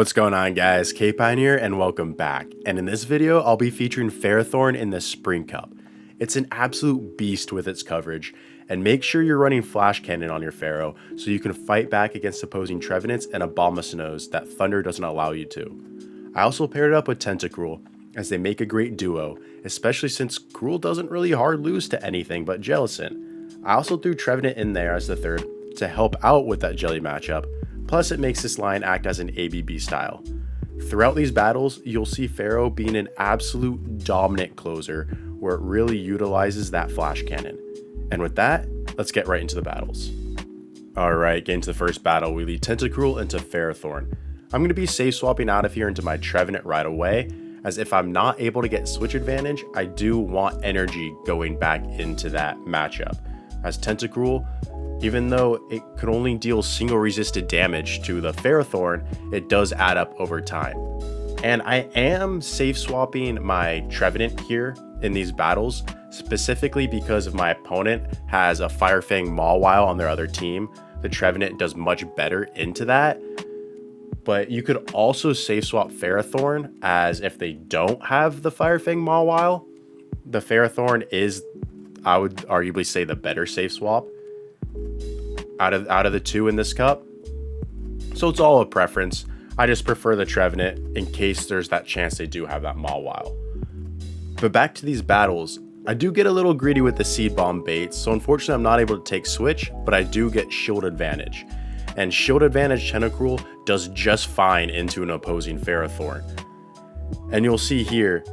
What's going on, guys? K-Pine here and welcome back. And in this video, I'll be featuring Ferrothorn in the Spring Cup. It's an absolute beast with its coverage, and make sure you're running Flash Cannon on your Ferro so you can fight back against opposing Trevenants and Abomasnows that Thunder doesn't allow you to. I also paired it up with Tentacruel, as they make a great duo, especially since Cruel doesn't really hard lose to anything but Jellicent. I also threw Trevenant in there as the third to help out with that Jelly matchup. Plus, it makes this line act as an ABB style. Throughout these battles, you'll see Ferro being an absolute dominant closer where it really utilizes that Flash Cannon. And with that, let's get right into the battles. Alright, getting to the first battle, we lead Tentacruel into Ferrothorn. I'm going to be safe swapping out of here into my Trevenant right away, as if I'm not able to get switch advantage, I do want energy going back into that matchup. As Tentacruel, even though it could only deal single resisted damage to the Ferrothorn, it does add up over time. And I am safe swapping my Trevenant here in these battles, specifically because if my opponent has a Fire Fang Mawile on their other team, the Trevenant does much better into that. But you could also safe swap Ferrothorn, as if they don't have the Fire Fang Mawile, the Ferrothorn is, I would arguably say, the better safe swap out of the two in this cup. So it's all a preference. I just prefer the Trevenant in case there's that chance they do have that Mawile. But back to these battles, I do get a little greedy with the Seed Bomb baits, so unfortunately I'm not able to take switch, but I do get shield advantage. And shield advantage Tentacruel does just fine into an opposing Ferrothorn. And you'll see here,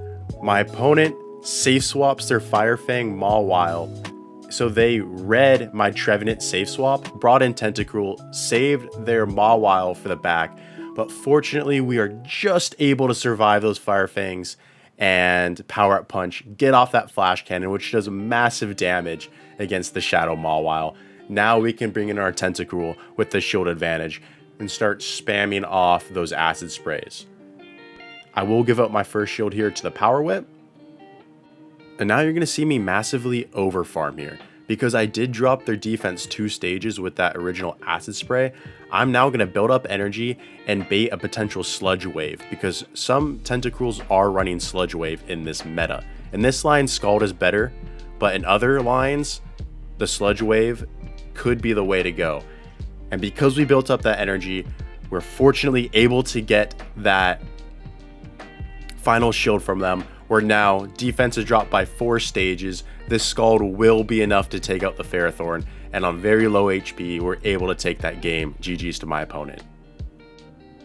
my opponent safe swaps their Fire Fang Mawile, so they read my Trevenant safe swap, brought in Tentacruel, saved their Mawile for the back, but fortunately we are just able to survive those Fire Fangs and Power Up Punch, get off that Flash Cannon, which does massive damage against the Shadow Mawile. Now we can bring in our Tentacruel with the shield advantage and start spamming off those acid sprays. I will give up my first shield here to the Power Whip. And now you're going to see me massively over farm here. Because I did drop their defense 2 stages with that original acid spray, I'm now going to build up energy and bait a potential Sludge Wave, because some Tentacruels are running Sludge Wave in this meta. In this line, Scald is better, but in other lines, the Sludge Wave could be the way to go. And because we built up that energy, we're fortunately able to get that final shield from them, where now defense is dropped by 4 stages. This Scald will be enough to take out the Ferrothorn, and on very low HP, we're able to take that game. GG's to my opponent.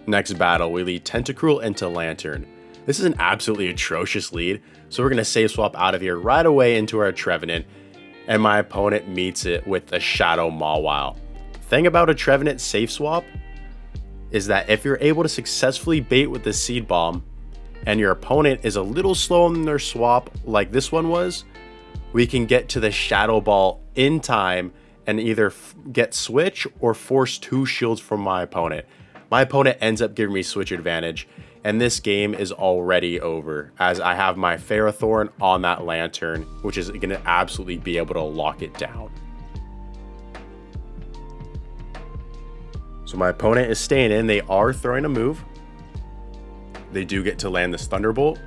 Next battle, we lead Tentacruel into Lanturn. This is an absolutely atrocious lead, so we're going to safe swap out of here right away into our Trevenant, and my opponent meets it with a Shadow Mawile. Thing about a Trevenant safe swap is that if you're able to successfully bait with the Seed Bomb, and your opponent is a little slow in their swap like this one was, we can get to the Shadow Ball in time and either get switch or force 2 shields from my opponent. My opponent ends up giving me switch advantage, and this game is already over, as I have my Ferrothorn on that Lanturn, which is going to absolutely be able to lock it down. So my opponent is staying in. They are throwing a move. They do get to land this Thunderbolt.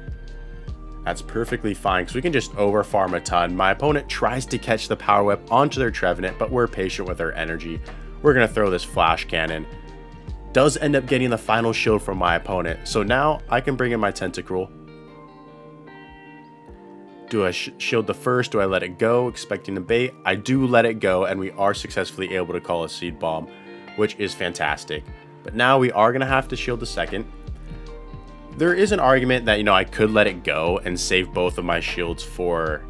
That's perfectly fine, because we can just overfarm a ton. My opponent tries to catch the Power Whip onto their Trevenant, but we're patient with our energy. We're going to throw this Flash Cannon. Does end up getting the final shield from my opponent. So now I can bring in my Tentacruel. Do I shield the first? Do I let it go, expecting the bait? I do let it go, and we are successfully able to call a Seed Bomb, which is fantastic. But now we are going to have to shield the second. There is an argument that, I could let it go and save both of my shields for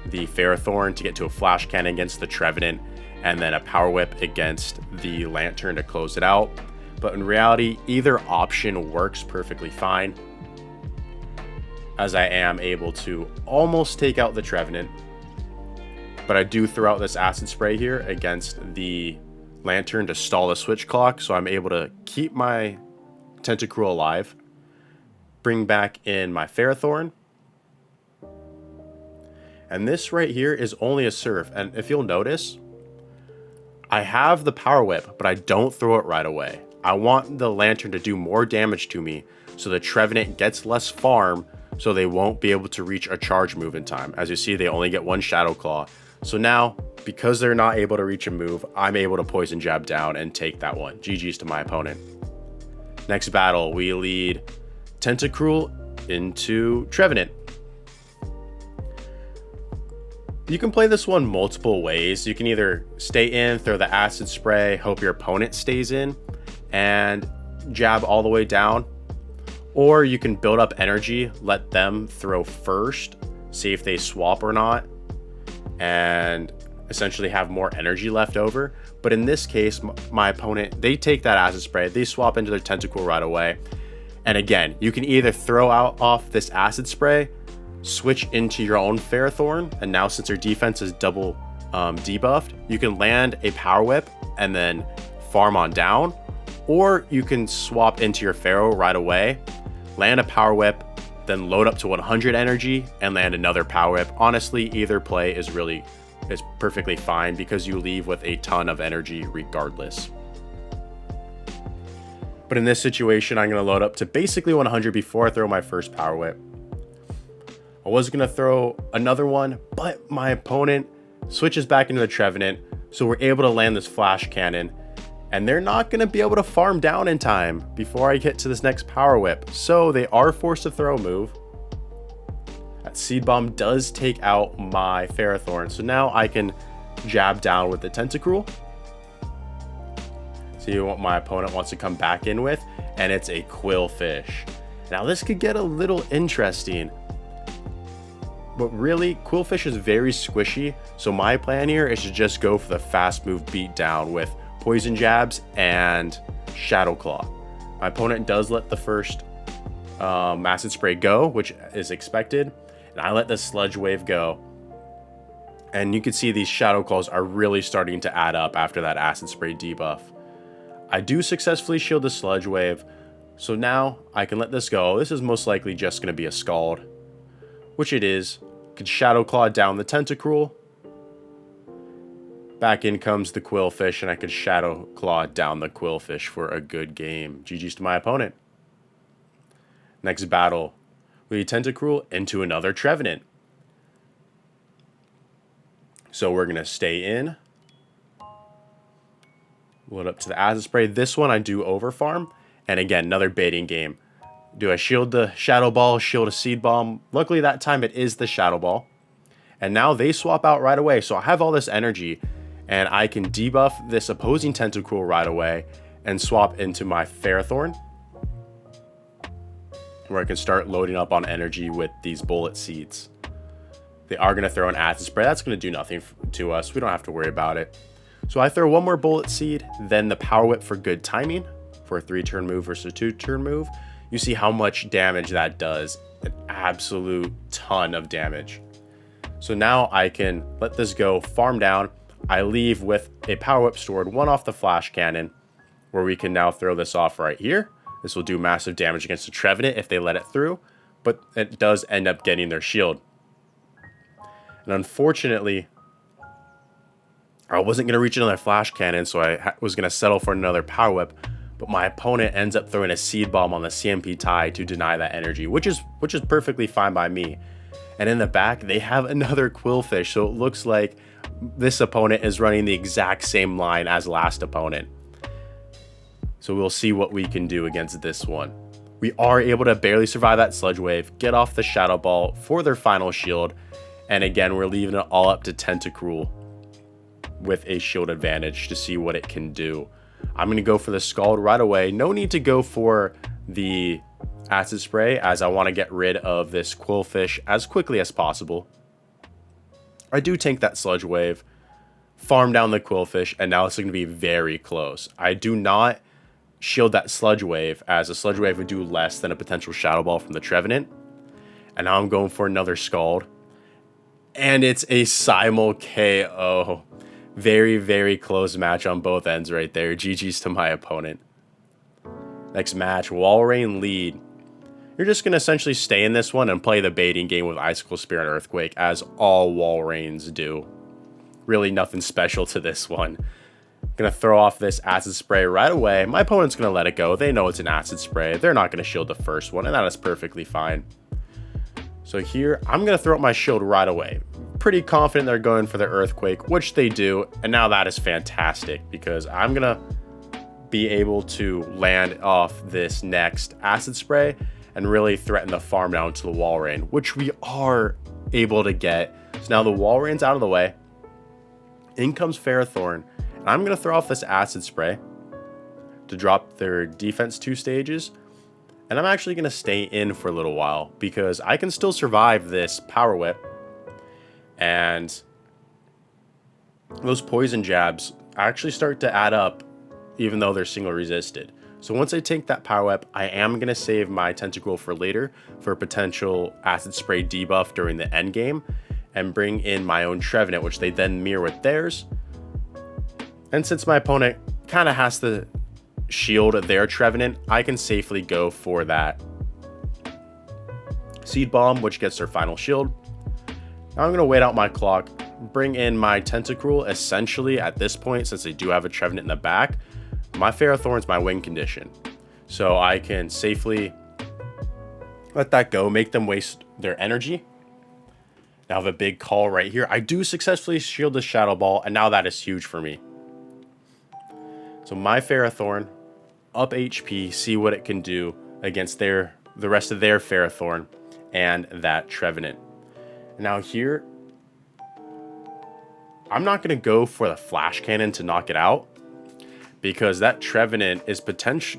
the Ferrothorn to get to a Flash Cannon against the Trevenant, and then a Power Whip against the Lanturn to close it out. But in reality, either option works perfectly fine, as I am able to almost take out the Trevenant. But I do throw out this Acid Spray here against the Lanturn to stall the switch clock, so I'm able to keep my Tentacruel alive. Bring back in my Ferrothorn. And this right here is only a Surf. And if you'll notice, I have the Power Whip, but I don't throw it right away. I want the Lanturn to do more damage to me so the Trevenant gets less farm, so they won't be able to reach a charge move in time. As you see, they only get one Shadow Claw. So now, because they're not able to reach a move, I'm able to Poison Jab down and take that one. GG's to my opponent. Next battle, we lead Tentacruel into Trevenant. You can play this one multiple ways. You can either stay in, throw the Acid Spray, hope your opponent stays in, and jab all the way down. Or you can build up energy, let them throw first, see if they swap or not, and essentially have more energy left over. But in this case, my opponent, they take that Acid Spray, they swap into their Tentacruel right away. And again, you can either throw out off this Acid Spray, switch into your own Ferrothorn, and now since their defense is double debuffed, you can land a Power Whip and then farm on down. Or you can swap into your Ferro right away, land a Power Whip, then load up to 100 energy and land another Power Whip. Honestly, either play is perfectly fine because you leave with a ton of energy regardless. But in this situation, I'm going to load up to basically 100 before I throw my first Power Whip. I was going to throw another one, but my opponent switches back into the Trevenant, so we're able to land this Flash Cannon, and they're not going to be able to farm down in time before I get to this next Power Whip, so they are forced to throw a move. That Seed Bomb does take out my Ferrothorn, so now I can jab down with the Tentacruel. See what my opponent wants to come back in with, and it's a Qwilfish. Now this could get a little interesting, but really, Qwilfish is very squishy, so my plan here is to just go for the fast move beat down with Poison Jabs and Shadow Claw. My opponent does let the first Acid Spray go, which is expected, and I let the Sludge Wave go. And you can see these Shadow Claws are really starting to add up after that Acid Spray debuff. I do successfully shield the Sludge Wave, so now I can let this go. This is most likely just going to be a Scald, which it is. Could Shadow Claw down the Tentacruel. Back in comes the Qwilfish, and I could Shadow Claw down the Qwilfish for a good game. GG's to my opponent. Next battle, we lead Tentacruel into another Trevenant. So we're going to stay in. Load up to the Acid Spray. This one I do over farm. And again, another baiting game. Do I shield the Shadow Ball, shield a Seed Bomb? Luckily that time it is the Shadow Ball. And now they swap out right away. So I have all this energy and I can debuff this opposing Tentacruel right away and swap into my Ferrothorn, where I can start loading up on energy with these Bullet Seeds. They are going to throw an Acid Spray. That's going to do nothing to us. We don't have to worry about it. So I throw one more Bullet Seed, then the Power Whip for good timing for a 3-turn move versus a 2-turn move. You see how much damage that does. An absolute ton of damage. So now I can let this go, farm down. I leave with a Power Whip stored, one off the Flash Cannon, where we can now throw this off right here. This will do massive damage against the Trevenant if they let it through, but it does end up getting their shield. And unfortunately, I wasn't going to reach another Flash Cannon, so I was going to settle for another Power Whip. But my opponent ends up throwing a Seed Bomb on the CMP tie to deny that energy, which is perfectly fine by me. And in the back, they have another Qwilfish, so it looks like this opponent is running the exact same line as last opponent. So we'll see what we can do against this one. We are able to barely survive that Sludge Wave, get off the Shadow Ball for their final shield, and again, we're leaving it all up to Tentacruel with a shield advantage to see what it can do. I'm going to go for the Scald right away. No need to go for the Acid Spray, as I want to get rid of this Qwilfish as quickly as possible. I do tank that Sludge Wave, farm down the Qwilfish, and now it's going to be very close. I do not shield that Sludge Wave, as a Sludge Wave would do less than a potential Shadow Ball from the Trevenant. And now I'm going for another Scald. And it's a Simul KO. Very, very close match on both ends right there. GG's to my opponent. Next match, Walrein Lead. You're just going to essentially stay in this one and play the baiting game with Icicle Spear and Earthquake, as all Walreins do. Really nothing special to this one. Gonna throw off this acid spray right away. My opponent's gonna let it go. They know it's an acid spray. They're not gonna shield the first one, and that is perfectly fine. So here, I'm gonna throw up my shield right away. Pretty confident they're going for the earthquake, which they do, and now that is fantastic because I'm gonna be able to land off this next acid spray and really threaten the farm down to the Walrein, which we are able to get. So now the Walrein's out of the way. In comes Ferrothorn. And I'm going to throw off this acid spray to drop their defense 2 stages. And I'm actually going to stay in for a little while because I can still survive this power whip. And those poison jabs actually start to add up even though they're single resisted. So once I take that power whip, I am going to save my Tentacruel for later for a potential acid spray debuff during the end game and bring in my own Trevenant, which they then mirror with theirs. And since my opponent kind of has to shield their Trevenant, I can safely go for that Seed Bomb, which gets their final shield. Now I'm going to wait out my clock, bring in my Tentacruel. Essentially, at this point, since they do have a Trevenant in the back, my Ferrothorn's my win condition. So I can safely let that go, make them waste their energy. Now I have a big call right here. I do successfully shield the Shadow Ball, and now that is huge for me. So my Ferrothorn, up HP, see what it can do against the rest of their Ferrothorn and that Trevenant. Now here, I'm not going to go for the Flash Cannon to knock it out because that Trevenant is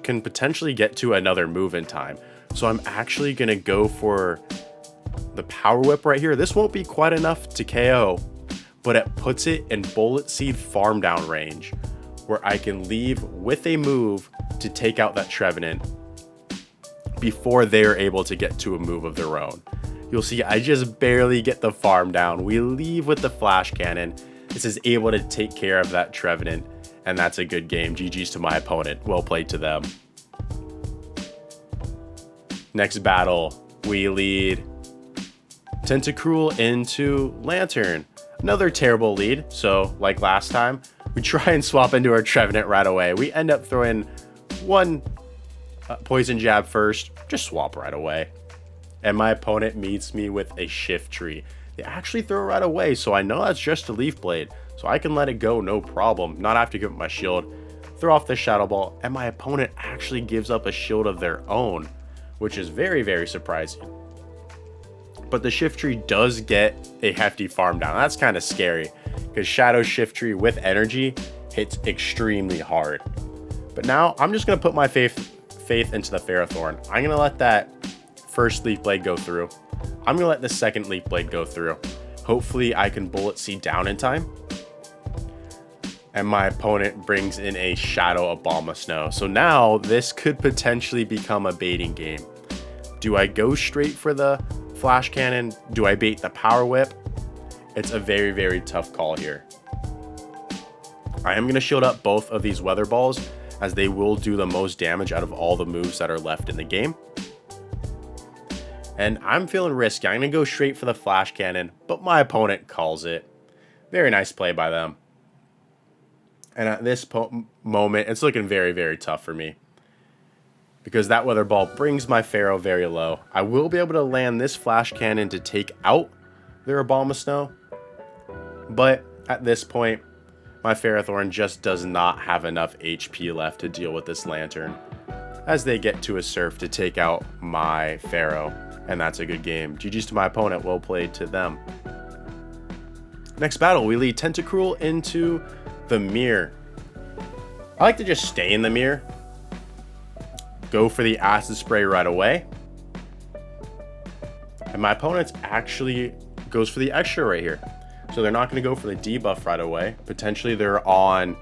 can potentially get to another move in time. So I'm actually going to go for the Power Whip right here. This won't be quite enough to KO, but it puts it in Bullet Seed farm down range where I can leave with a move to take out that Trevenant before they're able to get to a move of their own. You'll see I just barely get the farm down. We leave with the Flash Cannon. This is able to take care of that Trevenant, and that's a good game. GG's to my opponent. Well played to them. Next battle, we lead Tentacruel into Lanturn. Another terrible lead, so like last time, we try and swap into our Trevenant right away. We end up throwing one poison jab first, just swap right away. And my opponent meets me with a Shift Tree. They actually throw it right away, so I know that's just a Leaf Blade, so I can let it go no problem, not have to give up my shield, throw off the Shadow Ball, and my opponent actually gives up a shield of their own, which is very, very surprising. But the Shift Tree does get a hefty farm down. That's kind of scary because Shadow Shift Tree with energy hits extremely hard. But now I'm just going to put my faith into the Ferrothorn. I'm going to let that first Leaf Blade go through. I'm going to let the second Leaf Blade go through. Hopefully I can Bullet Seed down in time. And my opponent brings in a Shadow Abomasnow. So now this could potentially become a baiting game. Do I go straight for the Flash Cannon? Do I bait the Power Whip? It's a very, very tough call here. I am going to shield up both of these Weather Balls as they will do the most damage out of all the moves that are left in the game. And I'm feeling risky. I'm going to go straight for the Flash Cannon, but my opponent calls it. Very nice play by them. And at this moment, it's looking very, very tough for me, because that Weather Ball brings my Ferro very low. I will be able to land this Flash Cannon to take out their Abomasnow, but at this point, my Ferrothorn just does not have enough HP left to deal with this Lanturn as they get to a Surf to take out my Ferro, and that's a good game. GG's to my opponent, well played to them. Next battle, we lead Tentacruel into the mirror. I like to just stay in the mirror, go for the Acid Spray right away, and my opponent actually goes for the extra right here. So they're not going to go for the debuff right away. Potentially they're on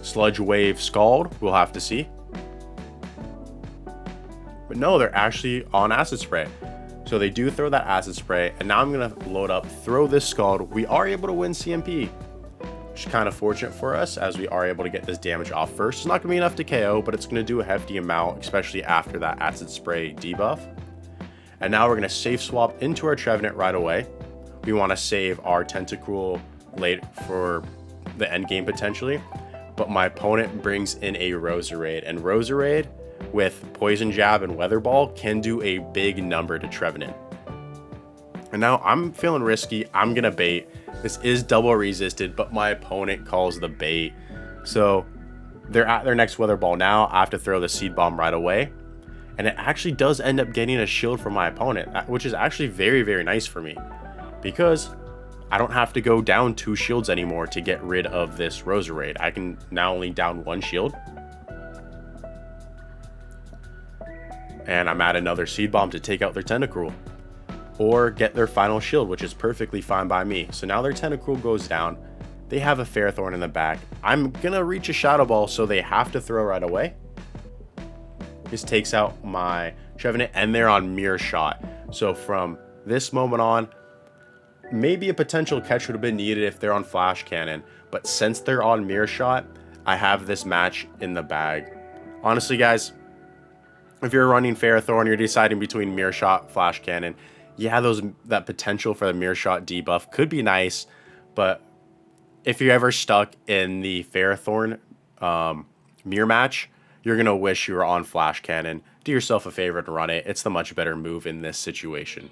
Sludge Wave Scald. We'll have to see. But no, they're actually on Acid Spray. So they do throw that Acid Spray. And now I'm going to load up, throw this Scald. We are able to win CMP, which is kind of fortunate for us as we are able to get this damage off first. It's not going to be enough to KO, but it's going to do a hefty amount, especially after that Acid Spray debuff. And now we're going to safe swap into our Trevenant right away. We want to save our Tentacruel late for the end game potentially. but my opponent brings in a Roserade, and Roserade with Poison Jab and Weather Ball can do a big number to Trevenant. And now I'm feeling risky. I'm gonna bait. This is double resisted, but my opponent calls the bait. So they're at their next Weather Ball now. I have to throw the Seed Bomb right away. And it actually does end up getting a shield from my opponent, which is actually very, very nice for me, because I don't have to go down 2 shields anymore to get rid of this Roserade. I can now only down 1 shield. And I'm at another Seed Bomb to take out their Tentacruel, or get their final shield, which is perfectly fine by me. So now their Tentacruel goes down. They have a Ferrothorn in the back. I'm gonna reach a Shadow Ball, so they have to throw right away. This takes out my Trevenant, and they're on Mirror Shot. So from this moment on, maybe a potential catch would have been needed if they're on Flash Cannon, but since they're on Mirror Shot, I have this match in the bag. Honestly, guys, if you're running Ferrothorn, you're deciding between Mirror Shot, Flash Cannon, yeah, that potential for the Mirror Shot debuff could be nice, but if you're ever stuck in the Ferrothorn mirror match, you're going to wish you were on Flash Cannon. Do yourself a favor and run it. It's the much better move in this situation.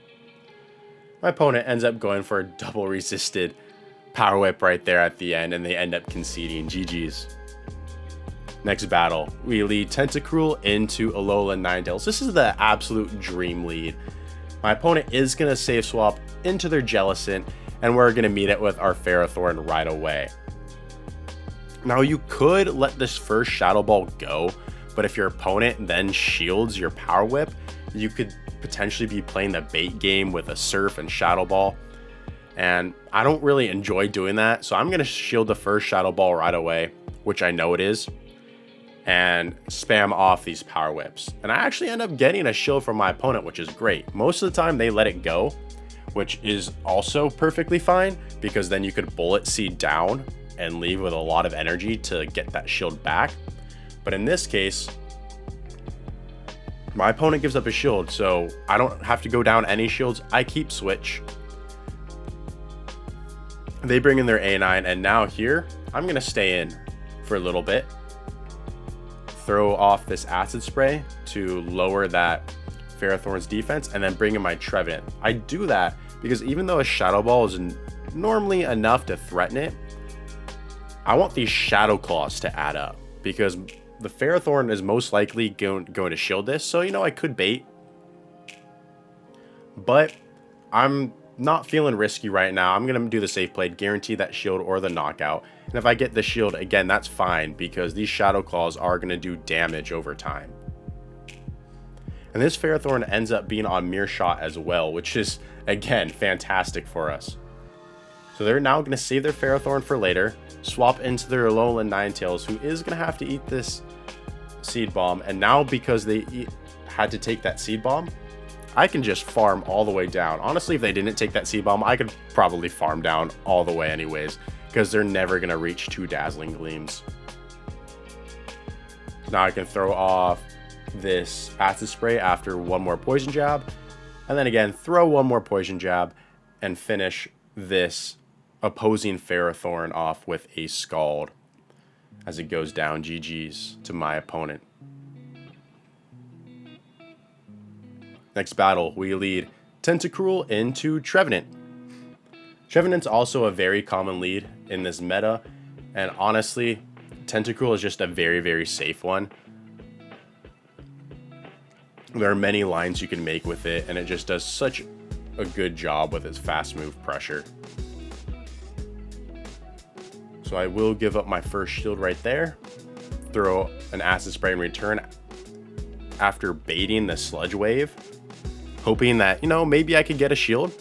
My opponent ends up going for a double resisted Power Whip right there at the end, and they end up conceding. GG's. Next battle, we lead Tentacruel into Alolan Ninetales. This is the absolute dream lead. My opponent is going to save swap into their Jellicent, and we're going to meet it with our Ferrothorn right away. Now, you could let this first Shadow Ball go, but if your opponent then shields your Power Whip, you could potentially be playing the bait game with a Surf and Shadow Ball. And I don't really enjoy doing that, so I'm going to shield the first Shadow Ball right away, which I know it is, and spam off these Power Whips. And I actually end up getting a shield from my opponent, which is great. Most of the time they let it go, which is also perfectly fine, because then you could Bullet Seed down and leave with a lot of energy to get that shield back. But in this case, my opponent gives up a shield, so I don't have to go down any shields. I keep switch. They bring in their A9, and now here, I'm going to stay in for a little bit. Throw off this Acid Spray to lower that Ferrothorn's defense, and then bring in my Trevenant. I do that because even though a Shadow Ball is normally enough to threaten it, I want these Shadow Claws to add up, because the Ferrothorn is most likely going to shield this. So, you know, I could bait, but I'm not feeling risky right now. I'm going to do the safe play, guarantee that shield or the knockout. And if I get the shield, again, that's fine, because these Shadow Claws are going to do damage over time. And this Ferrothorn ends up being on Mirror Shot as well, which is, again, fantastic for us. So they're now going to save their Ferrothorn for later, swap into their Alolan Ninetales, who is going to have to eat this Seed Bomb. And now, because they had to take that Seed Bomb, I can just farm all the way down. Honestly, if they didn't take that Seed Bomb, I could probably farm down all the way anyways, because they're never going to reach 2 Dazzling Gleams. Now I can throw off this Acid Spray after one more Poison Jab, and then again, throw one more Poison Jab, and finish this opposing Ferrothorn off with a Scald as it goes down. GG's to my opponent. Next battle, we lead Tentacruel into Trevenant. Trevenant's also a very common lead in this meta, and honestly, Tentacruel is just a very, very safe one. There are many lines you can make with it, and it just does such a good job with its fast move pressure. So I will give up my first shield right there, throw an Acid Spray in return after baiting the Sludge Wave, hoping that, you know, maybe I could get a shield,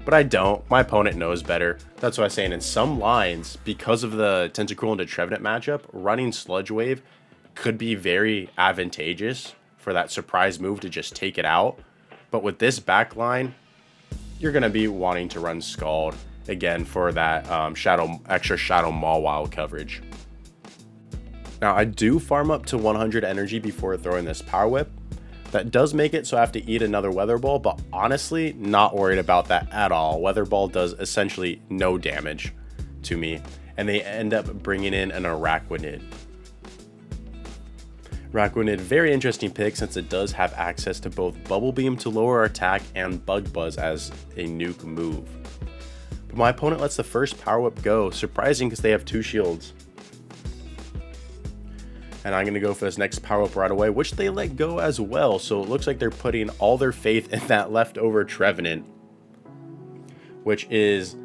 but I don't. My opponent knows better. That's why I'm saying in some lines, because of the Tentacruel into Trevenant matchup, running Sludge Wave could be very advantageous for that surprise move to just take it out. But with this back line, you're going to be wanting to run Scald again for that extra Shadow Mawile coverage. Now, I do farm up to 100 energy before throwing this Power Whip. That does make it so I have to eat another Weather Ball, but honestly, not worried about that at all. Weather Ball does essentially no damage to me. and they end up bringing in an Araquanid. Araquanid, very interesting pick since it does have access to both Bubble Beam to lower attack and Bug Buzz as a nuke move. But my opponent lets the first Power Whip go, surprising because they have 2 shields. And I'm going to go for this next Power Whip right away, which they let go as well. So it looks like they're putting all their faith in that leftover Trevenant, which is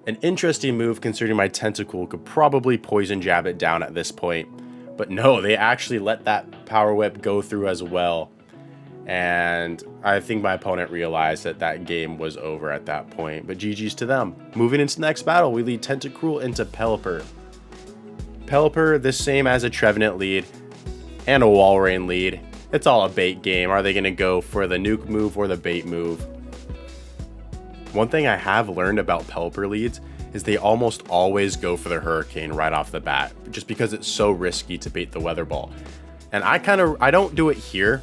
an interesting move considering my Tentacruel could probably Poison Jab it down at this point. But no, they actually let that Power Whip go through as well. And I think my opponent realized that that game was over at that point. But GG's to them. Moving into the next battle, we lead Tentacruel into Pelipper. Pelipper, the same as a Trevenant Lead and a Walrein Lead. It's all a bait game. Are they going to go for the nuke move or the bait move? One thing I have learned about Pelipper Leads is they almost always go for the Hurricane right off the bat, just because it's so risky to bait the Weather Ball. And I don't do it here,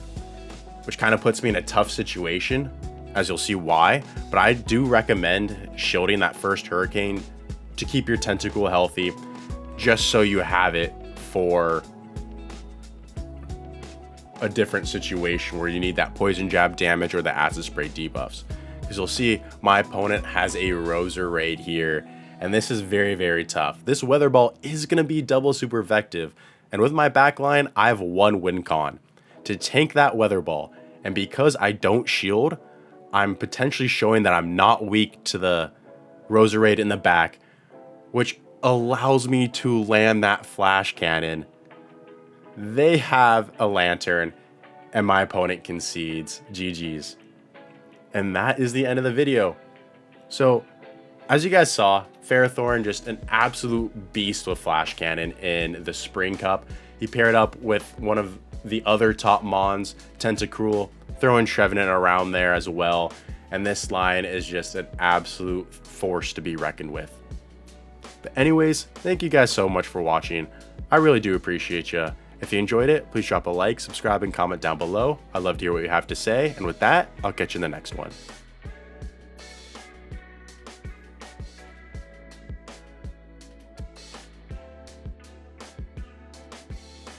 which kind of puts me in a tough situation, as you'll see why, but I do recommend shielding that first Hurricane to keep your Tentacruel healthy, just so you have it for a different situation where you need that Poison Jab damage or the Acid Spray debuffs. Because you'll see my opponent has a Roserade here, and this is very, very tough. This Weather Ball is going to be double super effective, and with my backline, I have 1 win con to tank that Weather Ball. And because I don't shield, I'm potentially showing that I'm not weak to the Roserade in the back, which allows me to land that Flash Cannon. They have a Lanturn, and my opponent concedes. GG's. And that is the end of the video. So, as you guys saw, Ferrothorn, just an absolute beast with Flash Cannon in the Spring Cup. He paired up with one of the other top Mons, Tentacruel, throwing Trevenant around there as well. And this line is just an absolute force to be reckoned with. But anyways, thank you guys so much for watching. I really do appreciate you. If you enjoyed it, please drop a like, subscribe, and comment down below. I'd love to hear what you have to say. And with that, I'll catch you in the next one.